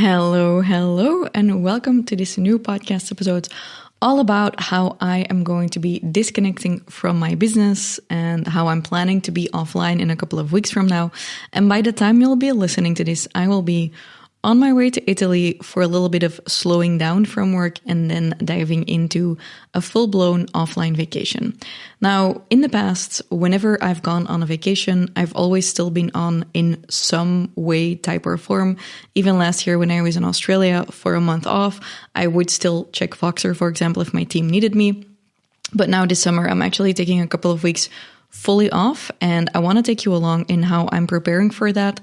Hello, and welcome to this new podcast episode all about how I am going to be disconnecting from my business and how I'm planning to be offline in a couple of weeks from now. And by the time you'll be listening to this, I will be on my way to Italy for a little bit of slowing down from work and then diving into a full-blown offline vacation. Now, in the past, whenever I've gone on a vacation, I've always still been on in some way, type, or form. Even last year when I was in Australia for a month off, I would still check Voxer, for example, if my team needed me. But now this summer, I'm actually taking a couple of weeks fully off, and I want to take you along in how I'm preparing for that.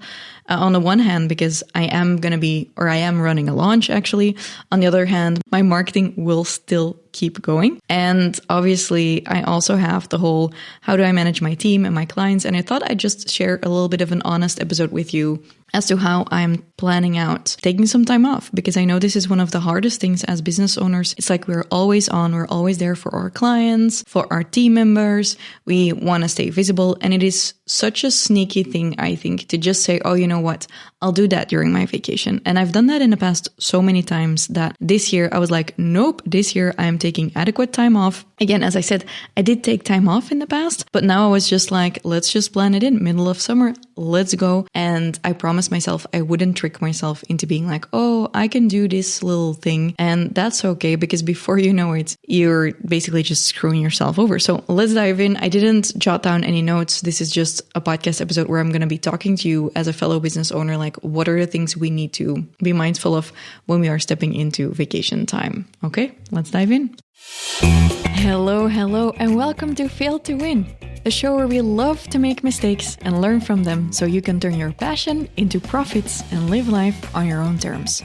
On the one hand, because I am running a launch actually. On the other hand, my marketing will still keep going. And obviously, I also have the whole, how do I manage my team and my clients? And I thought I'd just share a little bit of an honest episode with you as to how I'm planning out taking some time off, because I know this is one of the hardest things as business owners. It's like we're always on, we're always there for our clients, for our team members. We want to stay visible. And it is such a sneaky thing, I think, to just say, oh, you know what, I'll do that during my vacation. And I've done that in the past so many times that this year I was like, nope, this year I am taking adequate time off. Again, as I said, I did take time off in the past, but now I was just like, let's just plan it in middle of summer. Let's go. And I promised myself I wouldn't trick myself into being like, oh, I can do this little thing. And that's okay, because before you know it, you're basically just screwing yourself over. So let's dive in. I didn't jot down any notes. This is just a podcast episode where I'm going to be talking to you as a fellow business owner, like what are the things we need to be mindful of when we are stepping into vacation time. Okay, let's dive in. Hello, and welcome to Fail to Win, a show where we love to make mistakes and learn from them so you can turn your passion into profits and live life on your own terms.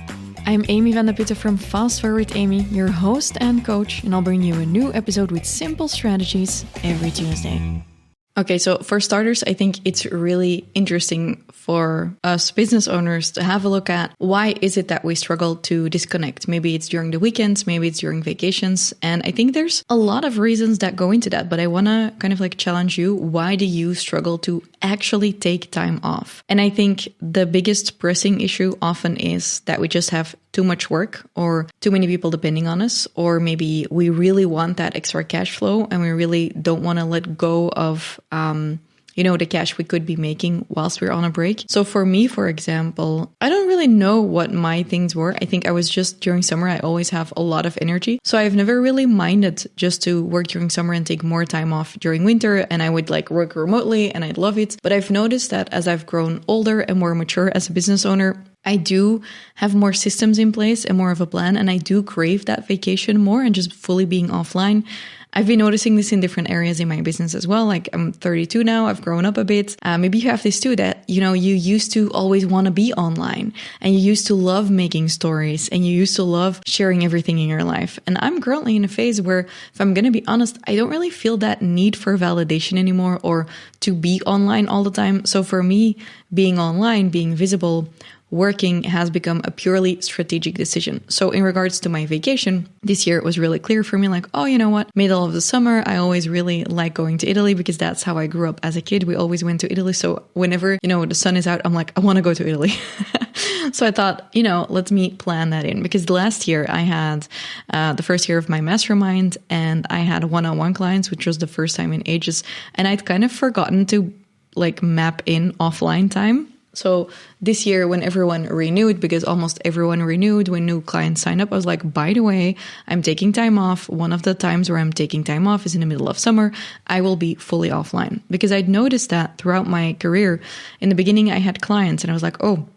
I'm Amy van der Putten from FastForwardAmy, your host and coach, and I'll bring you a new episode with simple strategies every Tuesday. Okay, so for starters, I think it's really interesting for us business owners to have a look at why is it that we struggle to disconnect. Maybe it's during the weekends, maybe it's during vacations. And I think there's a lot of reasons that go into that, but I want to kind of like challenge you. Why do you struggle to actually take time off? And I think the biggest pressing issue often is that we just have too much work or too many people depending on us, or maybe we really want that extra cash flow and we really don't want to let go of, the cash we could be making whilst we're on a break. So for me, for example, I don't really know what my things were. I think I was just during summer, I always have a lot of energy. So I've never really minded just to work during summer and take more time off during winter. And I would like work remotely and I'd love it. But I've noticed that as I've grown older and more mature as a business owner, I do have more systems in place and more of a plan, and I do crave that vacation more and just fully being offline. I've been noticing this in different areas in my business as well. Like I'm 32 now, I've grown up a bit. Maybe you have this too, that, you used to always want to be online and you used to love making stories and you used to love sharing everything in your life. And I'm currently in a phase where, if I'm going to be honest, I don't really feel that need for validation anymore or to be online all the time. So for me, being online, being visible, working has become a purely strategic decision. So in regards to my vacation, this year it was really clear for me, like, oh, you know what? Middle of the summer, I always really like going to Italy because that's how I grew up as a kid. We always went to Italy. So whenever, the sun is out, I'm like, I want to go to Italy. So I thought, let me plan that in, because last year I had the first year of my mastermind and I had one-on-one clients, which was the first time in ages. And I'd kind of forgotten to map in offline time. So this year when everyone renewed, because almost everyone renewed when new clients signed up, I was like, by the way, I'm taking time off. One of the times where I'm taking time off is in the middle of summer. I will be fully offline, because I'd noticed that throughout my career. In the beginning, I had clients and I was like, oh,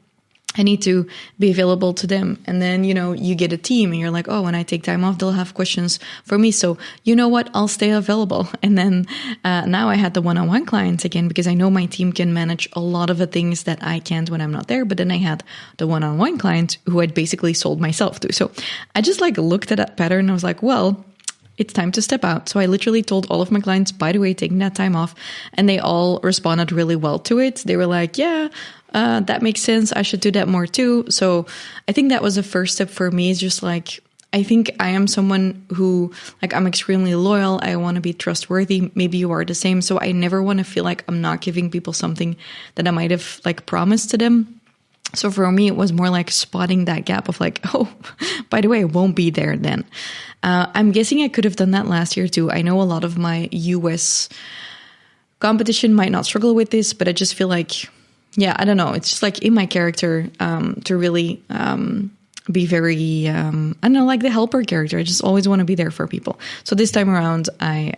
I need to be available to them. And then, you get a team and you're like, oh, when I take time off, they'll have questions for me. So you know what? I'll stay available. And then now I had the one-on-one clients again, because I know my team can manage a lot of the things that I can't when I'm not there. But then I had the one-on-one client who I'd basically sold myself to. So I just looked at that pattern and I was like, well, it's time to step out. So I literally told all of my clients, by the way, taking that time off. And they all responded really well to it. They were like, yeah, that makes sense. I should do that more too. So I think that was the first step for me, is just I think I am someone who, I'm extremely loyal. I want to be trustworthy. Maybe you are the same. So I never want to feel like I'm not giving people something that I might have promised to them. So for me, it was more like spotting that gap of like, oh, by the way, I won't be there then. I'm guessing I could have done that last year too. I know a lot of my US competition might not struggle with this, but I just feel like, yeah, I don't know. It's just like in my character to really be very, I don't know, like the helper character. I just always want to be there for people. So this time around, I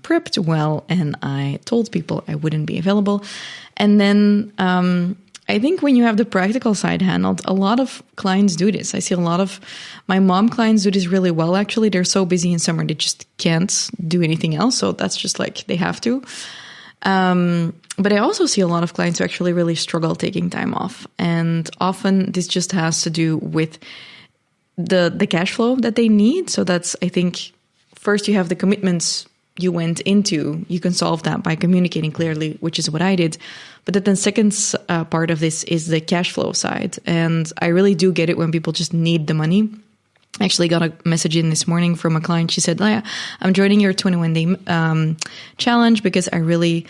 prepped well and I told people I wouldn't be available. And then I think when you have the practical side handled, a lot of clients do this. I see a lot of my mom clients do this really well, actually. They're so busy in summer, they just can't do anything else. So that's just like they have to. But I also see a lot of clients who actually really struggle taking time off. And often this just has to do with the cash flow that they need. So that's, I think, first you have the commitments you went into. You can solve that by communicating clearly, which is what I did. But then second part of this is the cash flow side. And I really do get it when people just need the money. I actually got a message in this morning from a client. She said, Laya, I'm joining your 21-day challenge because I really,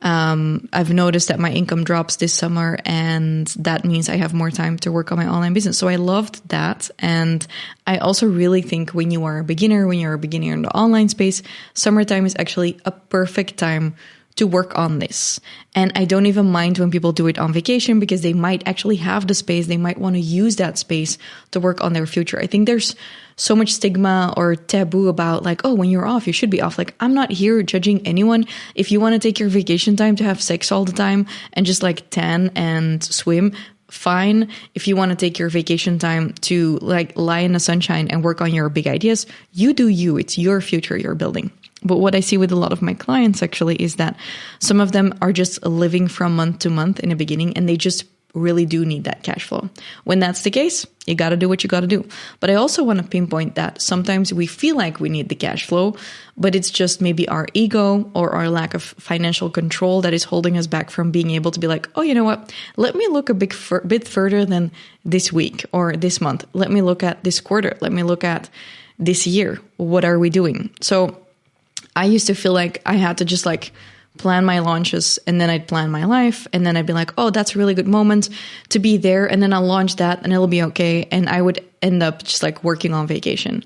I've noticed that my income drops this summer and that means I have more time to work on my online business. So I loved that. And I also really think when you're a beginner in the online space, summertime is actually a perfect time to work on this. And I don't even mind when people do it on vacation because they might actually have the space. They might want to use that space to work on their future. I think there's so much stigma or taboo about like, oh, when you're off, you should be off. Like, I'm not here judging anyone. If you want to take your vacation time to have sex all the time and just like tan and swim, fine. If you want to take your vacation time to like lie in the sunshine and work on your big ideas, you do you. It's your future you're building. But what I see with a lot of my clients actually is that some of them are just living from month to month in the beginning and they just really do need that cash flow. When that's the case, you got to do what you got to do. But I also want to pinpoint that sometimes we feel like we need the cash flow, but it's just maybe our ego or our lack of financial control that is holding us back from being able to be like, oh, you know what? Let me look a bit further than this week or this month. Let me look at this quarter. Let me look at this year. What are we doing? So I used to feel like I had to just like plan my launches and then I'd plan my life and then I'd be like, oh, that's a really good moment to be there. And then I'll launch that and it'll be okay. And I would end up just like working on vacation.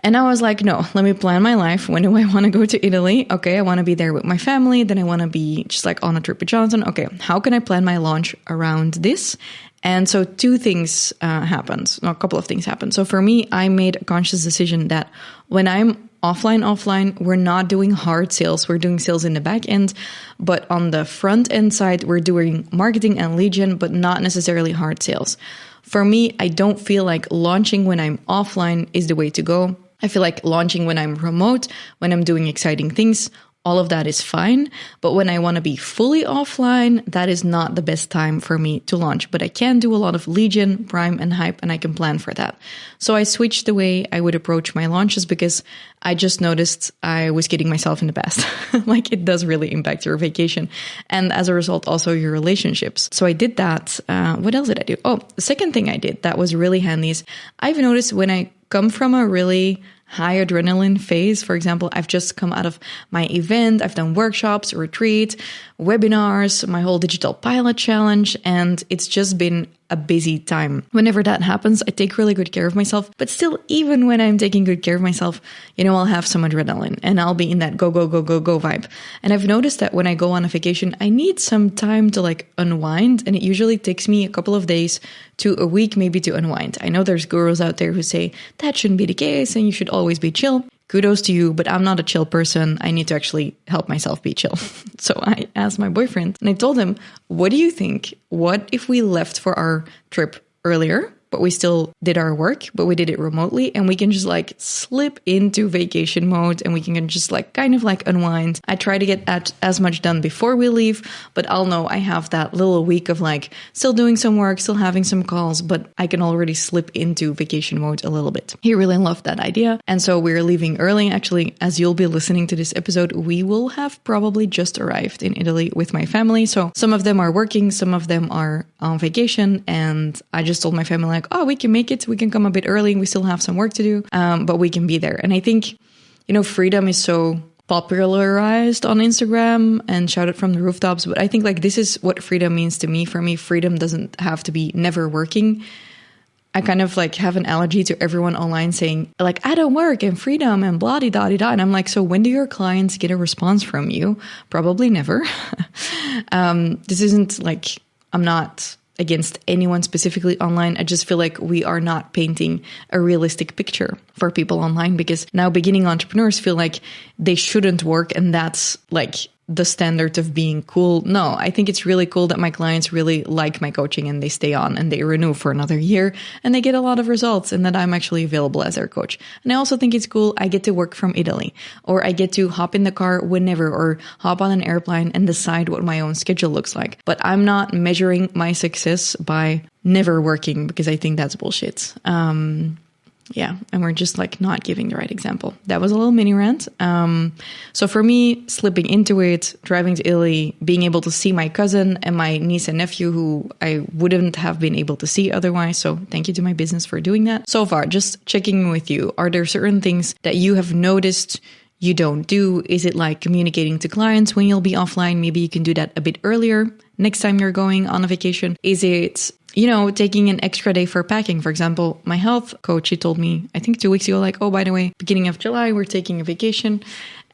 And I was like, no, let me plan my life. When do I want to go to Italy? Okay, I want to be there with my family. Then I want to be just like on a trip with Jonathan. Okay, how can I plan my launch around this? And so two things happened. No, a couple of things happened. So for me, I made a conscious decision that when I'm offline, we're not doing hard sales. We're doing sales in the back end, but on the front end side, we're doing marketing and lead gen, but not necessarily hard sales. For me, I don't feel like launching when I'm offline is the way to go. I feel like launching when I'm remote, when I'm doing exciting things, all of that is fine. But when I want to be fully offline, that is not the best time for me to launch. But I can do a lot of lead gen, prime, and hype, and I can plan for that. So I switched the way I would approach my launches because I just noticed I was getting myself in the past. Like it does really impact your vacation. And as a result, also your relationships. So I did that. What else did I do? Oh, the second thing I did that was really handy is I've noticed when I come from a really high adrenaline phase. For example, I've just come out of my event. I've done workshops, retreat, webinars, my whole digital pilot challenge, and it's just been a busy time. Whenever that happens, I take really good care of myself. But still, even when I'm taking good care of myself, I'll have some adrenaline and I'll be in that go vibe. And I've noticed that when I go on a vacation, I need some time to like unwind. And it usually takes me a couple of days to a week, maybe to unwind. I know there's gurus out there who say that shouldn't be the case and you should always be chill. Kudos to you, but I'm not a chill person. I need to actually help myself be chill. So I asked my boyfriend and I told him, what do you think? What if we left for our trip earlier, but we still did our work, but we did it remotely and we can just like slip into vacation mode and we can just like kind of like unwind. I try to get as much done before we leave, but I'll know I have that little week of like still doing some work, still having some calls, but I can already slip into vacation mode a little bit. He really loved that idea. And so we're leaving early. Actually, as you'll be listening to this episode, we will have probably just arrived in Italy with my family. So some of them are working, some of them are on vacation. And I just told my family like, oh, we can make it. We can come a bit early. We still have some work to do, but we can be there. And I think, freedom is so popularized on Instagram and shouted from the rooftops. But I think like this is what freedom means to me. For me, freedom doesn't have to be never working. I kind of like have an allergy to everyone online saying like, I don't work and freedom and blah, de da, de da. And I'm like, so when do your clients get a response from you? Probably never. This isn't like, I'm not against anyone specifically online. I just feel like we are not painting a realistic picture for people online, because now beginning entrepreneurs feel like they shouldn't work and that's like the standard of being cool. No, I think it's really cool that my clients really like my coaching and they stay on and they renew for another year and they get a lot of results, and that I'm actually available as their coach. And I also think it's cool I get to work from Italy, or I get to hop in the car whenever, or hop on an airplane and decide what my own schedule looks like. But I'm not measuring my success by never working, because I think that's bullshit. Yeah, and we're just like not giving the right example. That was a little mini rant. So for me, slipping into it, driving to Italy, being able to see my cousin and my niece and nephew who I wouldn't have been able to see otherwise. So thank you to my business for doing that. So far, just checking in with you. Are there certain things that you have noticed you don't do? Is it like communicating to clients when you'll be offline? Maybe you can do that a bit earlier next time you're going on a vacation. Is it, you know, taking an extra day for packing? For example, my health coach, she told me, I think 2 weeks ago, like, oh, by the way, beginning of July, we're taking a vacation.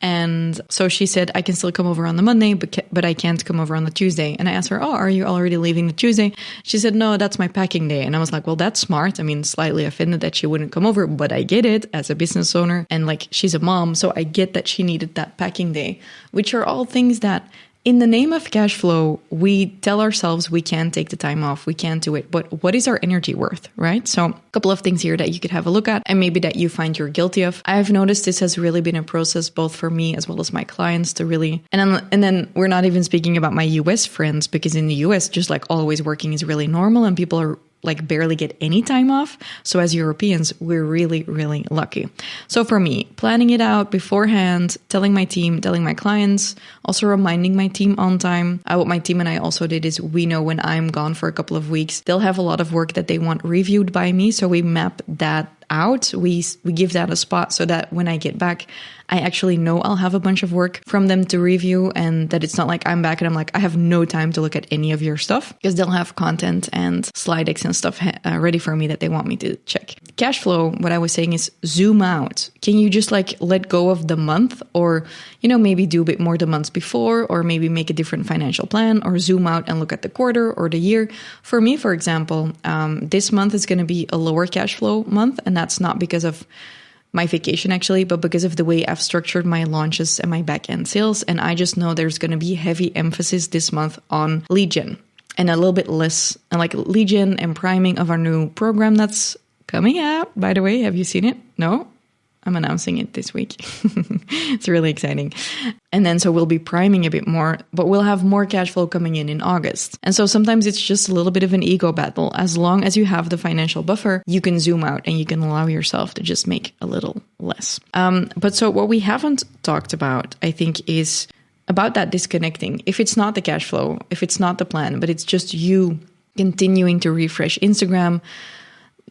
And so she said, I can still come over on the Monday, but I can't come over on the Tuesday. And I asked her, oh, are you already leaving the Tuesday? She said, no, that's my packing day. And I was like, well, that's smart. I mean, slightly offended that she wouldn't come over, but I get it as a business owner. And like, she's a mom. So I get that she needed that packing day, which are all things that in the name of cash flow, we tell ourselves we can't take the time off, we can't do it. But what is our energy worth, right? So a couple of things here that you could have a look at and maybe that you find you're guilty of. I've noticed this has really been a process both for me as well as my clients to really, and then we're not even speaking about my US friends, because in the US, just like always working is really normal and people are like barely get any time off. So as Europeans, we're really, really lucky. So for me, planning it out beforehand, telling my team, telling my clients, also reminding my team on time. What my team and I also did is we know when I'm gone for a couple of weeks, they'll have a lot of work that they want reviewed by me. So we map that out. We give that a spot so that when I get back, I actually know I'll have a bunch of work from them to review, and that it's not like I'm back and I'm like, I have no time to look at any of your stuff, because they'll have content and slide decks and stuff ready for me that they want me to check. Cash flow, what I was saying is zoom out. Can you just like let go of the month, or, you know, maybe do a bit more the months before, or maybe make a different financial plan, or zoom out and look at the quarter or the year. For me, for example, this month is going to be a lower cash flow month, and that's not because of my vacation actually, but because of the way I've structured my launches and my back-end sales. And I just know there's going to be heavy emphasis this month on lead gen and a little bit less like lead gen and priming of our new program that's coming out. By the way, have you seen it? No? I'm announcing it this week. It's really exciting. And then so we'll be priming a bit more, but we'll have more cash flow coming in August. And so sometimes it's just a little bit of an ego battle. As long as you have the financial buffer, you can zoom out and you can allow yourself to just make a little less. But so what we haven't talked about, I think, is about that disconnecting. If it's not the cash flow, if it's not the plan, but it's just you continuing to refresh Instagram,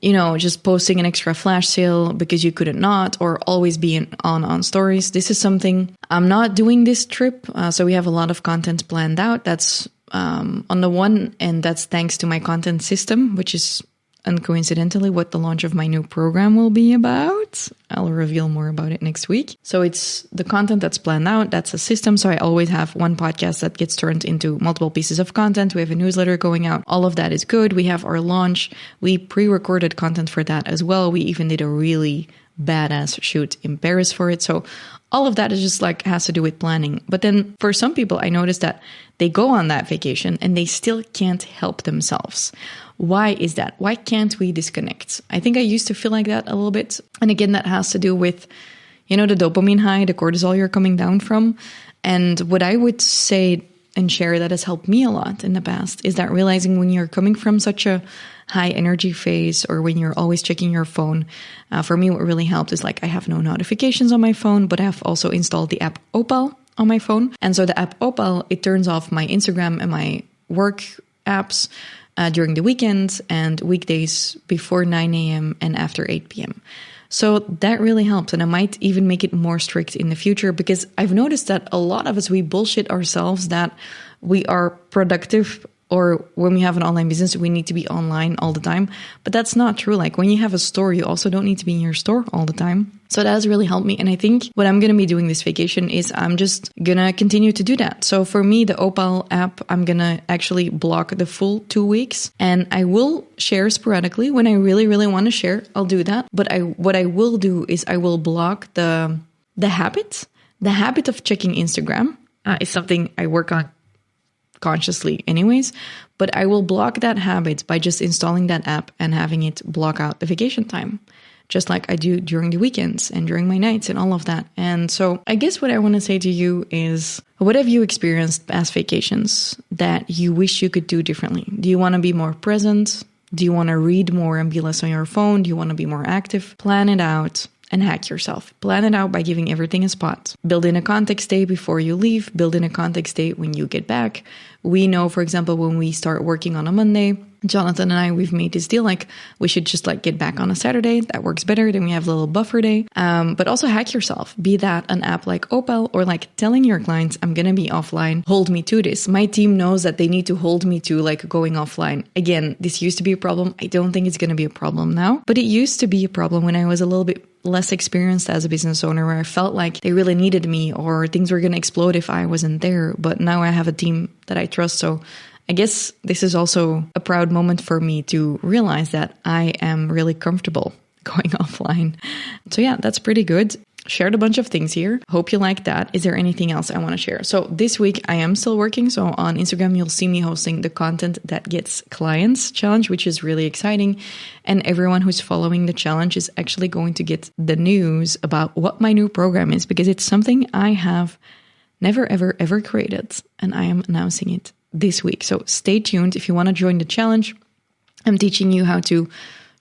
you know, just posting an extra flash sale because you couldn't not, or always being on stories. This is something I'm not doing this trip. So we have a lot of content planned out. That's on the one end, that's thanks to my content system, which is uncoincidentally what the launch of my new program will be about. I'll reveal more about it next week. So it's the content that's planned out. That's a system. So I always have one podcast that gets turned into multiple pieces of content. We have a newsletter going out. All of that is good. We have our launch. We pre-recorded content for that as well. We even did a really badass shoot in Paris for it. So all of that is just like has to do with planning. But then for some people, I noticed that they go on that vacation and they still can't help themselves. Why is that? Why can't we disconnect? I think I used to feel like that a little bit. And again, that has to do with, you know, the dopamine high, the cortisol you're coming down from. And what I would say and share that has helped me a lot in the past is that realizing when you're coming from such a high energy phase, or when you're always checking your phone, for me, what really helped is like I have no notifications on my phone, but I have also installed the app Opal on my phone. And so the app Opal, it turns off my Instagram and my work apps during the weekends and weekdays before 9 a.m. and after 8 p.m. So that really helps. And I might even make it more strict in the future, because I've noticed that a lot of us, we bullshit ourselves that we are productive, or when we have an online business, we need to be online all the time. But that's not true. Like when you have a store, you also don't need to be in your store all the time. So that has really helped me. And I think what I'm going to be doing this vacation is I'm just going to continue to do that. So for me, the Opal app, I'm going to actually block the full 2 weeks, and I will share sporadically. When I really, really want to share, I'll do that. But what I will do is I will block the habit. The habit of checking Instagram is something I work on consciously anyways, but I will block that habit by just installing that app and having it block out the vacation time, just like I do during the weekends and during my nights and all of that. And so I guess what I want to say to you is, what have you experienced past vacations that you wish you could do differently? Do you want to be more present? Do you want to read more and be less on your phone? Do you want to be more active? Plan it out and hack yourself. Plan it out by giving everything a spot. Build in a context day before you leave. Build in a context day when you get back. We know, for example, when we start working on a Monday, Jonathan and I, we've made this deal, like we should just like get back on a Saturday. That works better. Then we have a little buffer day. But also hack yourself. Be that an app like Opal, or like telling your clients, I'm going to be offline. Hold me to this. My team knows that they need to hold me to like going offline. Again, this used to be a problem. I don't think it's going to be a problem now, but it used to be a problem when I was a little bit less experienced as a business owner, where I felt like they really needed me or things were going to explode if I wasn't there. But now I have a team that I trust. So I guess this is also a proud moment for me to realize that I am really comfortable going offline. So yeah, that's pretty good. Shared a bunch of things here. Hope you like that. Is there anything else I want to share? So this week I am still working. So on Instagram, you'll see me hosting the Content That Gets Clients challenge, which is really exciting. And everyone who's following the challenge is actually going to get the news about what my new program is, because it's something I have never, ever, ever created. And I am announcing it this week. So stay tuned. If you want to join the challenge, I'm teaching you how to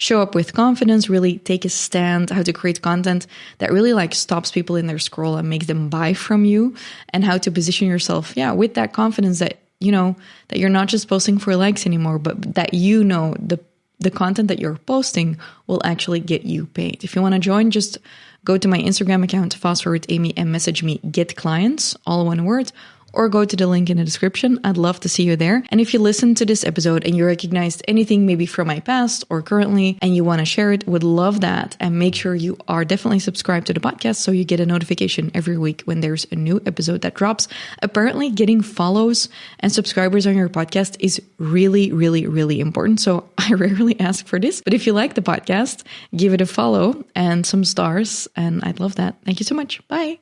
show up with confidence, really take a stand, how to create content that really like stops people in their scroll and makes them buy from you, and how to position yourself, with that confidence that, that you're not just posting for likes anymore, but that the content that you're posting will actually get you paid. If you want to join, just go to my Instagram account, FastForwardAmy, and message me, get clients, all one word, or go to the link in the description. I'd love to see you there. And if you listen to this episode and you recognized anything maybe from my past or currently and you want to share it, would love that. And make sure you are definitely subscribed to the podcast so you get a notification every week when there's a new episode that drops. Apparently, getting follows and subscribers on your podcast is really, really, really important. So I rarely ask for this, but if you like the podcast, give it a follow and some stars, and I'd love that. Thank you so much. Bye.